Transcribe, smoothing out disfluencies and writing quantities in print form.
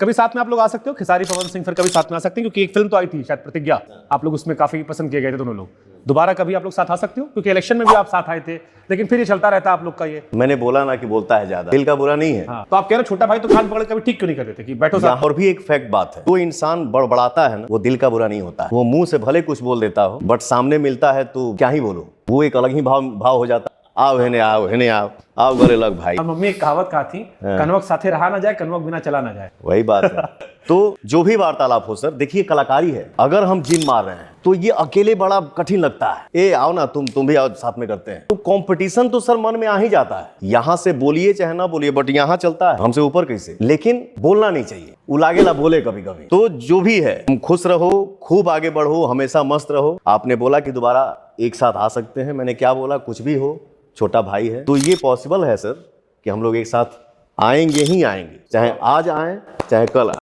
कभी साथ में आप लोग आ सकते हो, खेसारी पवन सिंह फिर कभी साथ में आ सकते हैं, क्योंकि एक फिल्म तो आई थी शायद प्रतिज्ञा, आप लोग उसमें काफी पसंद किए गए थे दोनों लोग। दोबारा कभी आप लोग साथ आ सकते हो, क्योंकि इलेक्शन में भी आप साथ आए थे, लेकिन फिर ये चलता रहता है आप लोग का ये। मैंने बोला ना कि बोलता है ज्यादा, दिल का बुरा नहीं है। हाँ, तो आप कह रहे हो छोटा भाई तो कान पकड़ कभी ठीक क्यों नहीं कर देते कि बैठो साथ? यहाँ और भी एक फैक्ट बात है, वो इंसान बड़बड़ाता है ना, वो दिल का बुरा नहीं होता है। वो मुंह से भले कुछ बोल देता हो, बट सामने मिलता है तो क्या ही बोलो, वो एक अलग ही भाव हो जाता है। आओ हेने आओ हेने आओ गले लग भाई। और मम्मी एक कहावत कहा थी, कनवक साथे रहा ना जाए, कनवक बिना चला ना जाए। वही बात है। तो जो भी वार्तालाप हो सर, देखिए कलाकारी है। अगर हम जिन मार रहे हैं तो ये अकेले बड़ा कठिन लगता है। ए आओ ना, तुम भी आओ, साथ में करते हैं। तो कंपटीशन तो सर मन में आ ही जाता है, यहाँ से बोलिए चाहे ना बोलिए, बट यहाँ चलता है, हमसे ऊपर कैसे। लेकिन बोलना नहीं चाहिए, उलागेला बोले कभी कभी। तो जो भी है, तुम खुश रहो, खूब आगे बढ़ो, हमेशा मस्त रहो। आपने बोला कि दोबारा एक साथ आ सकते हैं, मैंने क्या बोला, कुछ भी हो, छोटा भाई है। तो ये पॉसिबल है सर कि हम लोग एक साथ आएंगे ही आएंगे, चाहे आज आए चाहे कल आए।